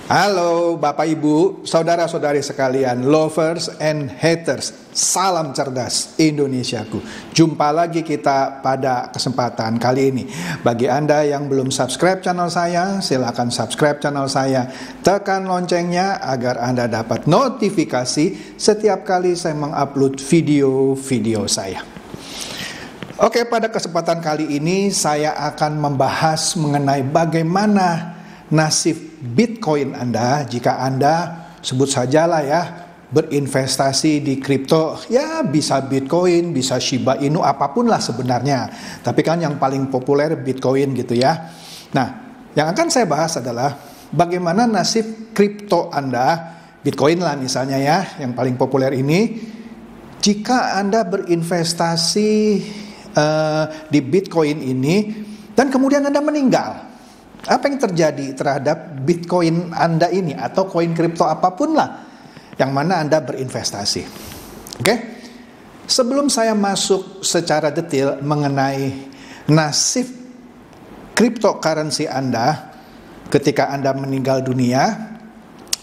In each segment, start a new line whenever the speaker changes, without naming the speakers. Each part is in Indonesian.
Halo Bapak Ibu, saudara-saudari sekalian, lovers and haters, salam cerdas Indonesiaku. Jumpa lagi kita pada kesempatan kali ini. Bagi Anda yang belum subscribe channel saya, silakan subscribe channel saya. Tekan loncengnya agar Anda dapat notifikasi setiap kali saya mengupload video-video saya. Oke, pada kesempatan kali ini saya akan membahas mengenai bagaimana nasib Bitcoin Anda jika Anda sebut sajalah ya berinvestasi di kripto, ya bisa Bitcoin, bisa Shiba Inu, apapun lah sebenarnya. Tapi kan yang paling populer Bitcoin gitu ya. Nah, yang akan saya bahas adalah bagaimana nasib kripto Anda, Bitcoin lah misalnya ya, yang paling populer ini, jika Anda berinvestasi di Bitcoin ini dan kemudian Anda meninggal. Apa yang terjadi terhadap Bitcoin Anda ini atau koin kripto apapun lah yang mana Anda berinvestasi. Oke? Sebelum saya masuk secara detail mengenai nasib cryptocurrency Anda ketika Anda meninggal dunia,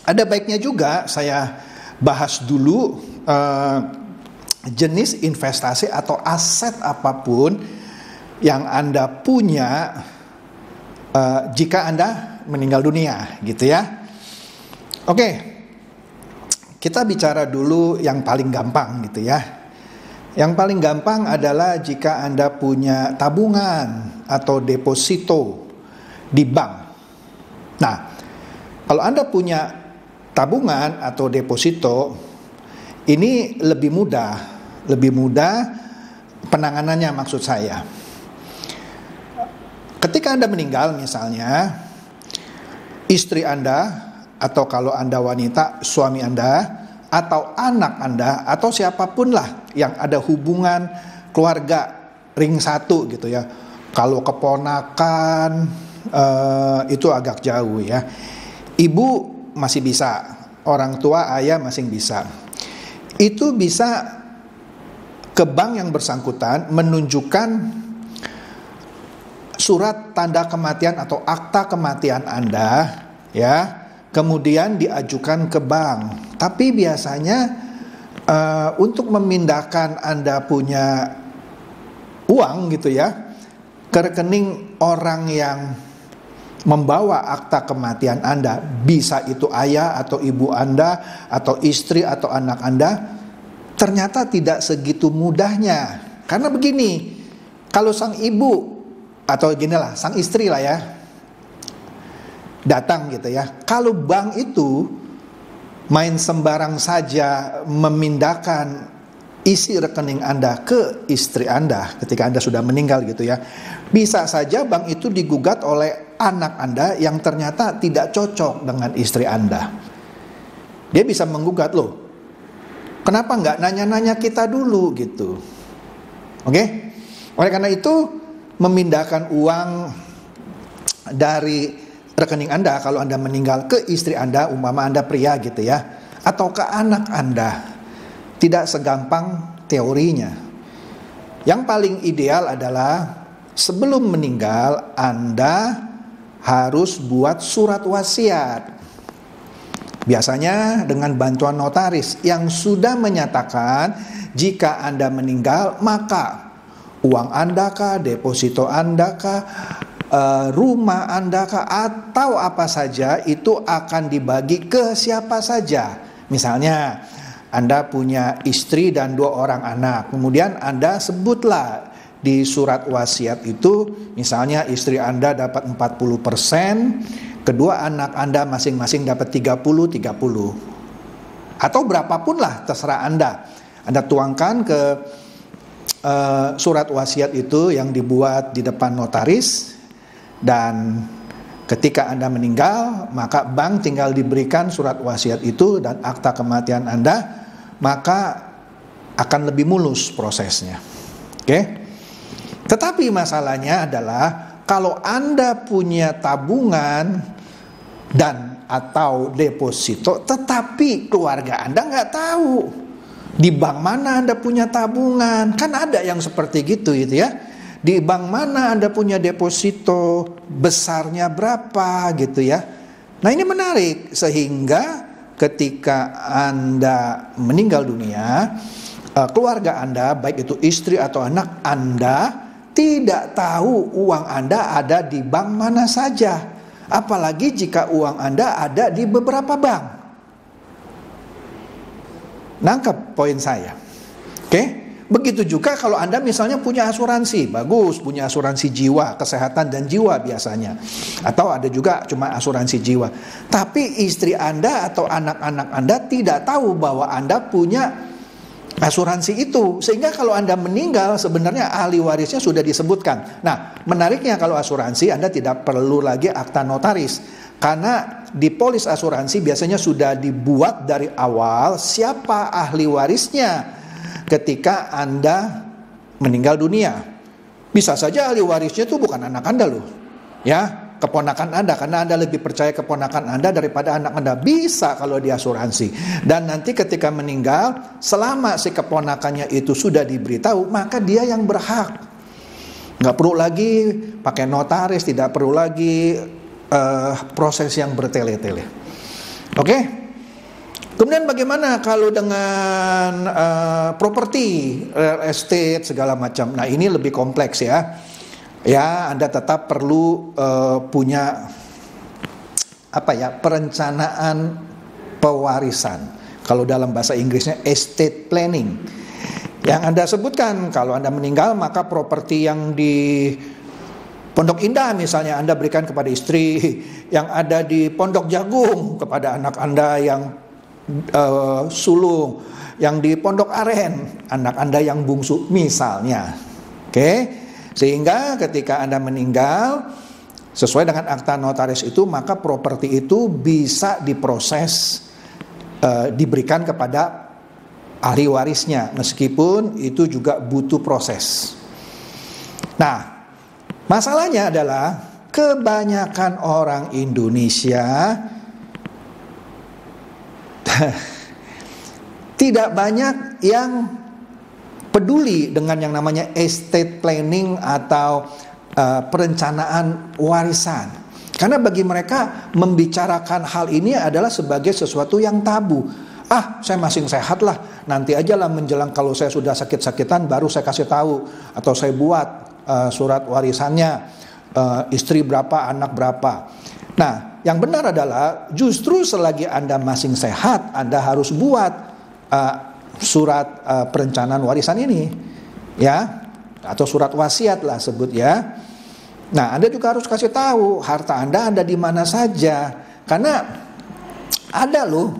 ada baiknya juga saya bahas dulu jenis investasi atau aset apapun yang Anda punya jika Anda meninggal dunia, gitu ya. Oke, kita bicara dulu yang paling gampang gitu ya. Yang paling gampang adalah jika Anda punya tabungan atau deposito di bank. Nah, kalau Anda punya tabungan atau deposito, ini lebih mudah penanganannya maksud saya. Ketika Anda meninggal misalnya, istri Anda, atau kalau Anda wanita, suami Anda, atau anak Anda, atau siapapun lah yang ada hubungan keluarga ring satu gitu ya. Kalau keponakan, itu agak jauh ya. Ibu masih bisa, orang tua, ayah masih bisa. Itu bisa ke bank yang bersangkutan menunjukkan surat tanda kematian atau akta kematian Anda ya, kemudian diajukan ke bank. Tapi biasanya untuk memindahkan Anda punya uang gitu ya ke rekening orang yang membawa akta kematian Anda, bisa itu ayah atau ibu Anda atau istri atau anak Anda, ternyata tidak segitu mudahnya. Karena begini, kalau sang ibu atau gini lah, sang istri lah ya, datang gitu ya. Kalau bank itu main sembarang saja memindahkan isi rekening Anda ke istri Anda ketika Anda sudah meninggal gitu ya, bisa saja bank itu digugat oleh anak Anda yang ternyata tidak cocok dengan istri Anda. Dia bisa menggugat, loh, kenapa nggak nanya-nanya kita dulu gitu. Oke? Oleh karena itu, memindahkan uang dari rekening Anda kalau Anda meninggal ke istri Anda, umpama Anda pria gitu ya, atau ke anak Anda, tidak segampang teorinya. Yang paling ideal adalah sebelum meninggal Anda harus buat surat wasiat. Biasanya dengan bantuan notaris yang sudah menyatakan jika Anda meninggal maka uang Anda kah, deposito Anda kah, rumah Anda kah, atau apa saja itu akan dibagi ke siapa saja. Misalnya Anda punya istri dan 2 orang anak, kemudian Anda sebutlah di surat wasiat itu, misalnya istri Anda dapat 40%, kedua anak Anda masing-masing dapat 30-30, atau berapapun lah terserah Anda. Anda tuangkan ke surat wasiat itu yang dibuat di depan notaris, dan ketika Anda meninggal maka bank tinggal diberikan surat wasiat itu dan akta kematian Anda, maka akan lebih mulus prosesnya. Oke? Tetapi masalahnya adalah kalau Anda punya tabungan dan atau deposito tetapi keluarga Anda nggak tahu di bank mana Anda punya tabungan. Kan ada yang seperti gitu ya. Di bank mana Anda punya deposito, besarnya berapa gitu ya. Nah, ini menarik, sehingga ketika Anda meninggal dunia, keluarga Anda, baik itu istri atau anak Anda, tidak tahu uang Anda ada di bank mana saja. Apalagi jika uang Anda ada di beberapa bank. Nangkep poin saya? Oke? Begitu juga kalau Anda misalnya punya asuransi, bagus, punya asuransi jiwa, kesehatan dan jiwa biasanya. Atau ada juga cuma asuransi jiwa. Tapi istri Anda atau anak-anak Anda tidak tahu bahwa Anda punya asuransi itu. Sehingga kalau Anda meninggal sebenarnya ahli warisnya sudah disebutkan. Nah, menariknya kalau asuransi Anda tidak perlu lagi akta notaris. Karena di polis asuransi biasanya sudah dibuat dari awal siapa ahli warisnya ketika Anda meninggal dunia. Bisa saja ahli warisnya itu bukan anak Anda loh. Ya, keponakan Anda, karena Anda lebih percaya keponakan Anda daripada anak Anda. Bisa kalau di asuransi. Dan nanti ketika meninggal, selama si keponakannya itu sudah diberitahu, maka dia yang berhak. Nggak perlu lagi pakai notaris, tidak perlu lagi proses yang bertele-tele. Oke? Kemudian bagaimana kalau dengan properti, real estate, segala macam. Nah, ini lebih kompleks ya. Ya, Anda tetap perlu punya perencanaan pewarisan. Kalau dalam bahasa Inggrisnya estate planning. Yang Anda sebutkan, kalau Anda meninggal maka properti yang di Pondok Indah misalnya Anda berikan kepada istri, yang ada di Pondok Jagung kepada anak Anda yang sulung, yang di Pondok Aren anak Anda yang bungsu misalnya. Oke? Sehingga ketika Anda meninggal sesuai dengan akta notaris itu, maka properti itu bisa diproses, diberikan kepada ahli warisnya, meskipun itu juga butuh proses. Nah, masalahnya adalah kebanyakan orang Indonesia tidak banyak yang peduli dengan yang namanya estate planning atau perencanaan warisan. Karena bagi mereka membicarakan hal ini adalah sebagai sesuatu yang tabu. Saya masih sehat lah, nanti aja lah menjelang kalau saya sudah sakit-sakitan baru saya kasih tahu, atau saya buat surat warisannya, istri berapa, anak berapa. Nah, yang benar adalah justru selagi Anda masih sehat, Anda harus buat surat perencanaan warisan ini, ya, atau surat wasiat lah sebut ya. Nah, Anda juga harus kasih tahu harta Anda ada di mana saja, karena ada loh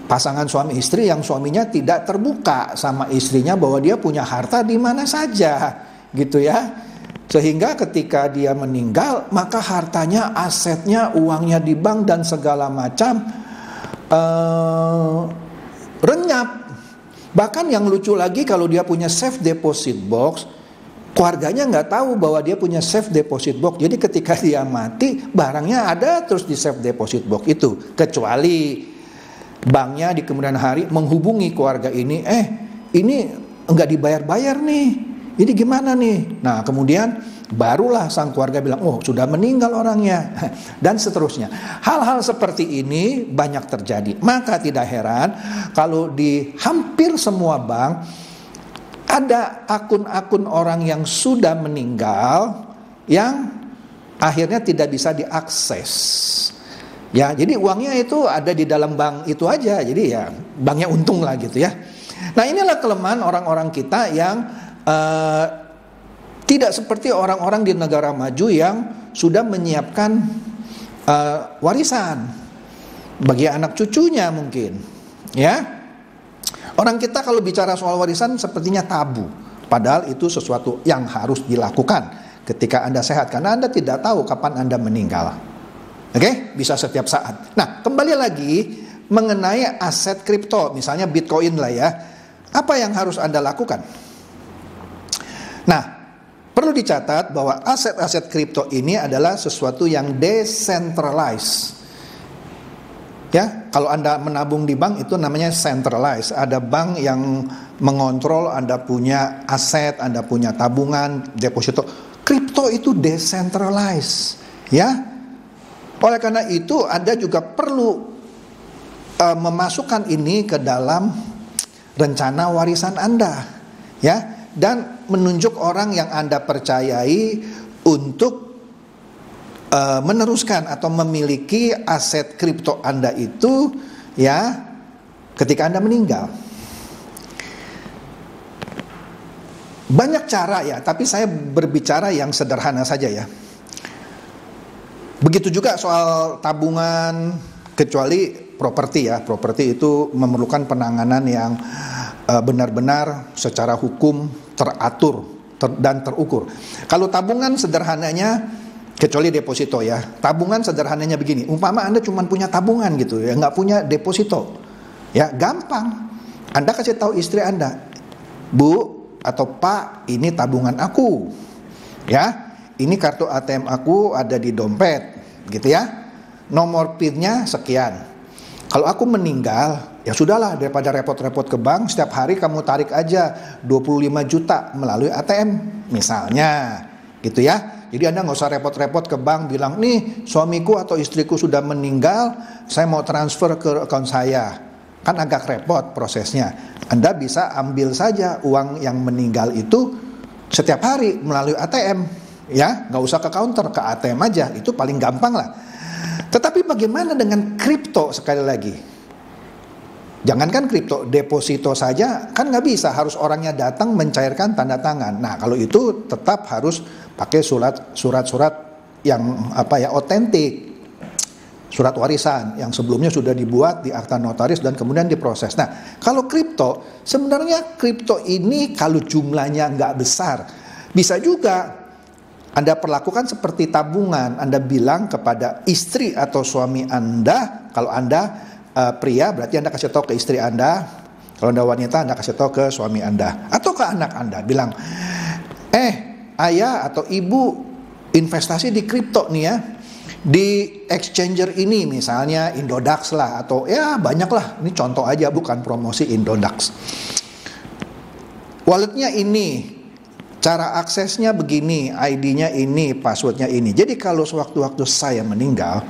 pasangan suami istri yang suaminya tidak terbuka sama istrinya bahwa dia punya harta di mana saja, gitu ya. Sehingga ketika dia meninggal, maka hartanya, asetnya, uangnya di bank dan segala macam renyap. Bahkan yang lucu lagi, kalau dia punya safe deposit box, keluarganya nggak tahu bahwa dia punya safe deposit box. Jadi ketika dia mati, barangnya ada terus di safe deposit box itu. Kecuali banknya di kemudian hari menghubungi keluarga ini, ini nggak dibayar-bayar nih, ini gimana nih? Nah, kemudian barulah sang keluarga bilang, oh sudah meninggal orangnya, dan seterusnya. Hal-hal seperti ini banyak terjadi. Maka tidak heran kalau di hampir semua bank ada akun-akun orang yang sudah meninggal yang akhirnya tidak bisa diakses. Ya, jadi uangnya itu ada di dalam bank itu aja. Jadi ya banknya untung lah gitu ya. Nah, inilah kelemahan orang-orang kita yang tidak seperti orang-orang di negara maju yang sudah menyiapkan warisan bagi anak cucunya mungkin. Ya. Orang kita kalau bicara soal warisan sepertinya tabu. Padahal itu sesuatu yang harus dilakukan ketika Anda sehat, karena Anda tidak tahu kapan Anda meninggal. Oke, bisa setiap saat. Nah, kembali lagi mengenai aset kripto, misalnya Bitcoin lah ya. Apa yang harus Anda lakukan? Nah, perlu dicatat bahwa aset-aset kripto ini adalah sesuatu yang decentralized. Ya, kalau Anda menabung di bank itu namanya centralized. Ada bank yang mengontrol Anda punya aset, Anda punya tabungan, deposito. Kripto itu decentralized, ya. Oleh karena itu Anda juga perlu memasukkan ini ke dalam rencana warisan Anda, ya, dan menunjuk orang yang Anda percayai untuk meneruskan atau memiliki aset kripto Anda itu, ya, ketika Anda meninggal. Banyak cara ya, tapi saya berbicara yang sederhana saja ya. Begitu juga soal tabungan, kecuali properti ya. Properti itu memerlukan penanganan yang benar-benar secara hukum teratur dan terukur. Kalau tabungan sederhananya, kecuali deposito ya. Tabungan sederhananya begini, umpama Anda cuma punya tabungan gitu ya, nggak punya deposito. Ya gampang, Anda kasih tahu istri Anda, Bu atau Pak, ini tabungan aku. Ya, ini kartu ATM aku ada di dompet, gitu ya. Nomor PIN-nya sekian. Kalau aku meninggal, ya sudahlah, daripada repot-repot ke bank, setiap hari kamu tarik aja 25 juta melalui ATM, misalnya, gitu ya. Jadi Anda nggak usah repot-repot ke bank bilang, nih suamiku atau istriku sudah meninggal, saya mau transfer ke akun saya. Kan agak repot prosesnya. Anda bisa ambil saja uang yang meninggal itu setiap hari melalui ATM, ya, nggak usah ke counter, ke ATM aja, itu paling gampang lah. Tetapi bagaimana dengan kripto sekali lagi? Jangankan kripto, deposito saja kan nggak bisa, harus orangnya datang mencairkan tanda tangan. Nah kalau itu tetap harus pakai surat-surat yang otentik, surat warisan yang sebelumnya sudah dibuat di akta notaris dan kemudian diproses. Nah kalau kripto, sebenarnya kripto ini kalau jumlahnya nggak besar, bisa juga Anda perlakukan seperti tabungan. Anda bilang kepada istri atau suami Anda, kalau Anda pria berarti Anda kasih tahu ke istri Anda, kalau Anda wanita Anda kasih tahu ke suami Anda atau ke anak Anda, bilang, ayah atau ibu investasi di kripto nih ya, di exchanger ini misalnya Indodax lah, atau ya banyak lah, ini contoh aja bukan promosi Indodax. Walletnya ini, cara aksesnya begini, ID-nya ini, passwordnya ini. Jadi kalau sewaktu-waktu saya meninggal,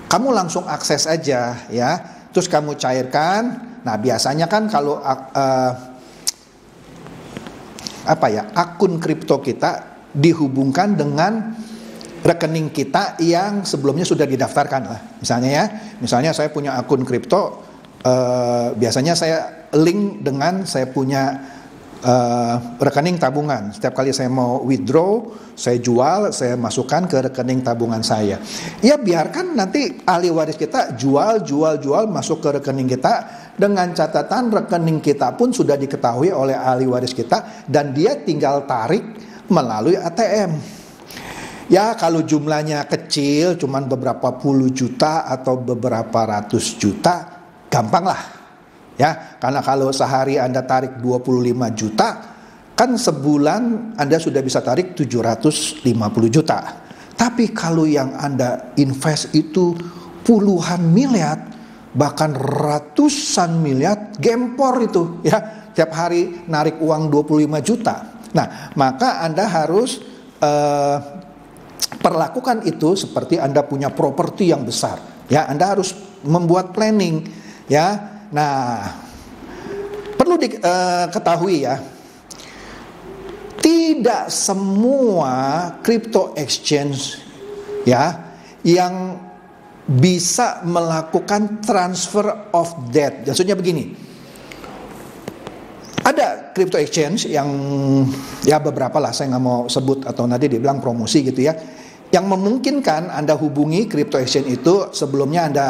kamu langsung akses aja ya, terus kamu cairkan. Nah biasanya kan kalau akun kripto kita dihubungkan dengan rekening kita yang sebelumnya sudah didaftarkan lah. Misalnya saya punya akun kripto, biasanya saya link dengan saya punya rekening tabungan. Setiap kali saya mau withdraw, saya jual, saya masukkan ke rekening tabungan saya. Ya biarkan nanti ahli waris kita jual masuk ke rekening kita, dengan catatan rekening kita pun sudah diketahui oleh ahli waris kita dan dia tinggal tarik melalui ATM. Ya kalau jumlahnya kecil, cuman beberapa puluh juta atau beberapa ratus juta, gampang lah. Ya, karena kalau sehari Anda tarik 25 juta, kan sebulan Anda sudah bisa tarik 750 juta. Tapi kalau yang Anda invest itu puluhan miliar, bahkan ratusan miliar, gempor itu ya, tiap hari narik uang 25 juta. Nah, maka Anda harus perlakukan itu seperti Anda punya properti yang besar. Ya, Anda harus membuat planning ya. Nah, perlu diketahui ya, tidak semua crypto exchange ya yang bisa melakukan transfer of debt. Maksudnya begini, ada crypto exchange yang ya beberapa lah, saya nggak mau sebut atau nanti dibilang promosi gitu ya, yang memungkinkan Anda hubungi crypto exchange itu sebelumnya Anda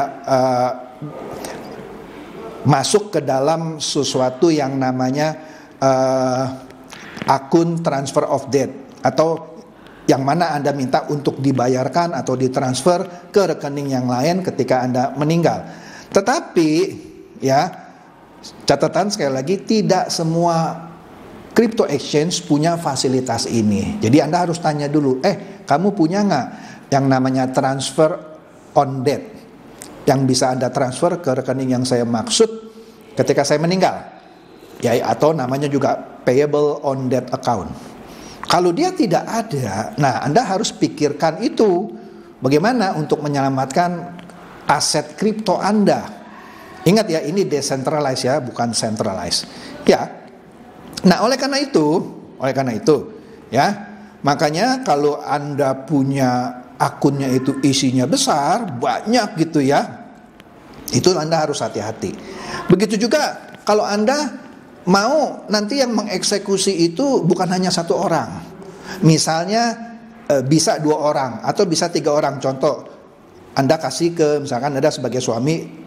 masuk ke dalam sesuatu yang namanya akun transfer of debt, atau yang mana Anda minta untuk dibayarkan atau ditransfer ke rekening yang lain ketika Anda meninggal. Tetapi ya, catatan sekali lagi, tidak semua crypto exchange punya fasilitas ini. Jadi Anda harus tanya dulu, kamu punya nggak yang namanya transfer on debt, yang bisa Anda transfer ke rekening yang saya maksud ketika saya meninggal, ya, atau namanya juga payable on debt account. Kalau dia tidak ada, nah Anda harus pikirkan itu bagaimana untuk menyelamatkan aset kripto Anda. Ingat ya, ini decentralized ya, bukan centralized. Ya. Nah, oleh karena itu, ya, makanya kalau Anda punya akunnya itu isinya besar, banyak gitu ya, itu Anda harus hati-hati. Begitu juga kalau Anda mau nanti yang mengeksekusi itu bukan hanya satu orang. Misalnya bisa 2 orang atau bisa 3 orang. Contoh, Anda kasih ke, misalkan Anda sebagai suami,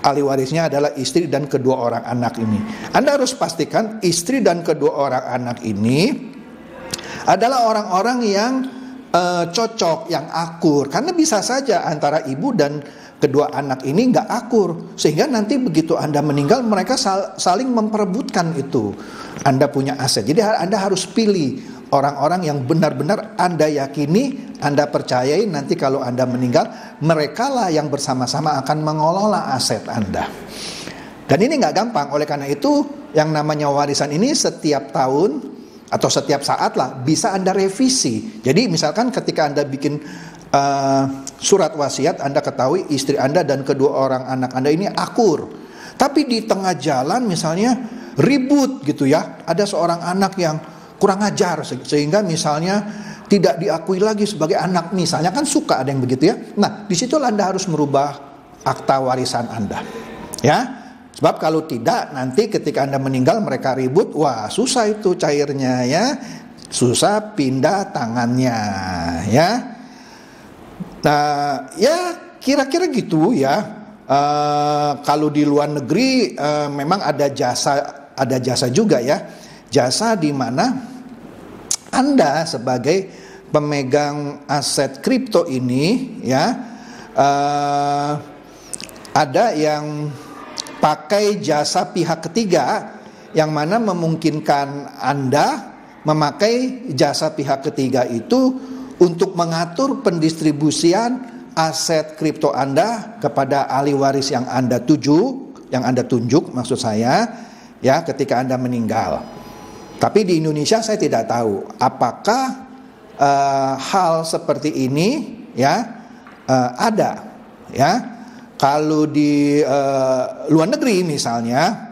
ahli warisnya adalah istri dan kedua orang anak ini. Anda harus pastikan istri dan kedua orang anak ini adalah orang-orang yang cocok, yang akur. Karena bisa saja antara ibu dan kedua anak ini nggak akur, sehingga nanti begitu Anda meninggal mereka saling memperebutkan itu. Anda punya aset. Jadi Anda harus pilih orang-orang yang benar-benar Anda yakini, Anda percayai nanti kalau Anda meninggal, merekalah yang bersama-sama akan mengelola aset Anda. Dan ini nggak gampang, oleh karena itu yang namanya warisan ini setiap tahun atau setiap saat lah bisa Anda revisi. Jadi misalkan ketika Anda bikin surat wasiat, Anda ketahui istri Anda dan kedua orang anak Anda ini akur. Tapi di tengah jalan misalnya ribut gitu ya, ada seorang anak yang kurang ajar sehingga misalnya tidak diakui lagi sebagai anak, misalnya, kan suka ada yang begitu ya. Nah, disitulah Anda harus merubah akta warisan Anda, ya. Sebab kalau tidak, nanti ketika Anda meninggal mereka ribut, wah susah itu cairnya ya, susah pindah tangannya ya. Nah, ya kira-kira gitu ya. Kalau di luar negeri memang ada jasa juga ya, jasa di mana Anda sebagai pemegang aset kripto ini ya, ada yang pakai jasa pihak ketiga yang mana memungkinkan Anda memakai jasa pihak ketiga itu untuk mengatur pendistribusian aset kripto Anda kepada ahli waris yang Anda tuju, yang Anda tunjuk maksud saya ya, ketika Anda meninggal. Tapi di Indonesia saya tidak tahu apakah hal seperti ini ya ada ya. Kalau di luar negeri misalnya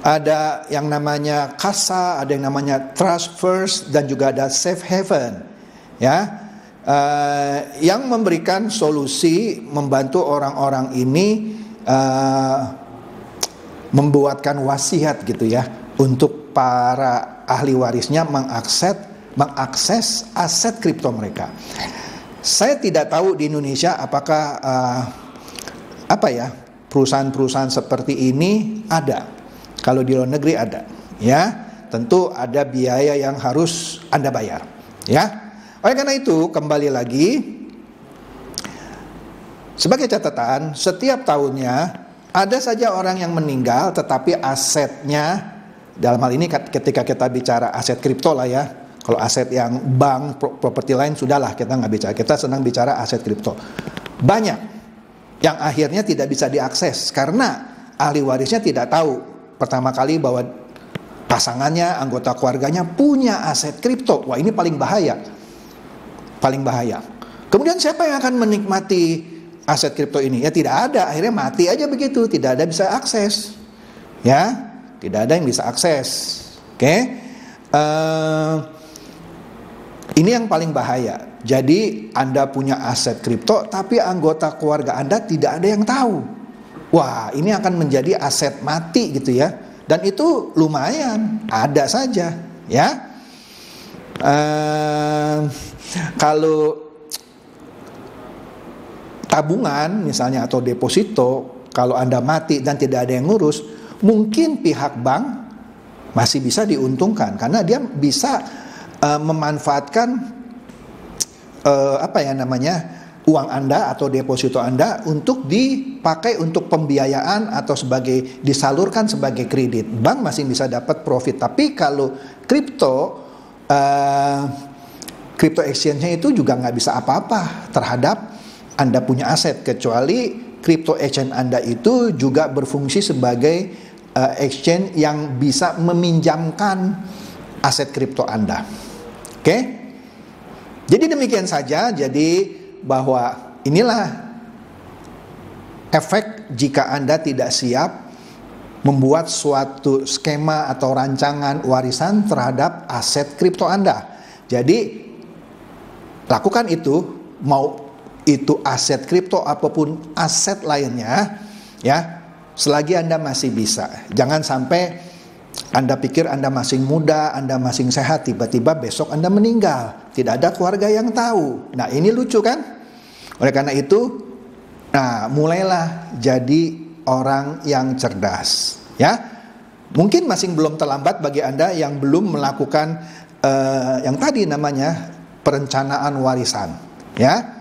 ada yang namanya kasa, ada yang namanya trust first, dan juga ada safe haven ya, yang memberikan solusi membantu orang-orang ini membuatkan wasiat gitu ya, untuk para ahli warisnya mengakses aset kripto mereka. Saya tidak tahu di Indonesia apakah perusahaan-perusahaan seperti ini ada. Kalau di luar negeri ada, ya. Tentu ada biaya yang harus Anda bayar, ya. Oleh karena itu, kembali lagi sebagai catatan, setiap tahunnya ada saja orang yang meninggal tetapi asetnya, dalam hal ini ketika kita bicara aset kripto lah ya. Kalau aset yang bank, properti lain sudahlah kita nggak bicara. Kita senang bicara aset kripto. Banyak yang akhirnya tidak bisa diakses karena ahli warisnya tidak tahu pertama kali bahwa pasangannya, anggota keluarganya punya aset kripto. Wah, ini paling bahaya. Paling bahaya. Kemudian siapa yang akan menikmati aset kripto ini? Ya tidak ada, akhirnya mati aja begitu, tidak ada bisa akses. Ya. Tidak ada yang bisa akses. Oke. Ini yang paling bahaya. Jadi Anda punya aset kripto tapi anggota keluarga Anda tidak ada yang tahu. Wah, ini akan menjadi aset mati gitu ya. Dan itu lumayan, ada saja ya. Kalau tabungan misalnya atau deposito, kalau Anda mati dan tidak ada yang ngurus, mungkin pihak bank masih bisa diuntungkan karena dia bisa memanfaatkan uang Anda atau deposito Anda untuk dipakai untuk pembiayaan atau disalurkan sebagai kredit. Bank masih bisa dapat profit. Tapi kalau crypto exchange-nya itu juga nggak bisa apa-apa terhadap Anda punya aset, kecuali crypto exchange Anda itu juga berfungsi sebagai exchange yang bisa meminjamkan aset kripto Anda. Oke? Jadi demikian saja, jadi bahwa inilah efek jika Anda tidak siap membuat suatu skema atau rancangan warisan terhadap aset kripto Anda. Jadi lakukan itu, mau itu aset kripto apapun aset lainnya, ya, selagi Anda masih bisa. Jangan sampai Anda pikir Anda masih muda, Anda masih sehat, tiba-tiba besok Anda meninggal. Tidak ada keluarga yang tahu. Nah, ini lucu kan? Oleh karena itu, nah, mulailah jadi orang yang cerdas, ya. Mungkin masih belum terlambat bagi Anda yang belum melakukan yang tadi namanya perencanaan warisan, ya.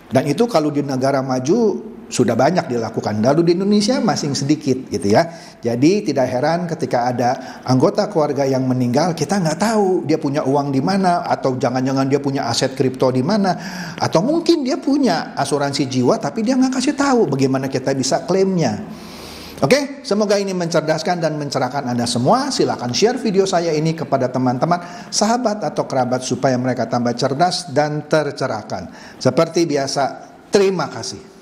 Dan itu kalau di negara maju sudah banyak dilakukan, lalu di Indonesia masih sedikit gitu ya. Jadi tidak heran ketika ada anggota keluarga yang meninggal, kita nggak tahu dia punya uang di mana, atau jangan-jangan dia punya aset kripto di mana, atau mungkin dia punya asuransi jiwa tapi dia nggak kasih tahu. Bagaimana kita bisa klaimnya? Oke, semoga ini mencerdaskan dan mencerahkan Anda semua. Silakan share video saya ini kepada teman-teman, sahabat atau kerabat supaya mereka tambah cerdas dan tercerahkan. Seperti biasa, terima kasih.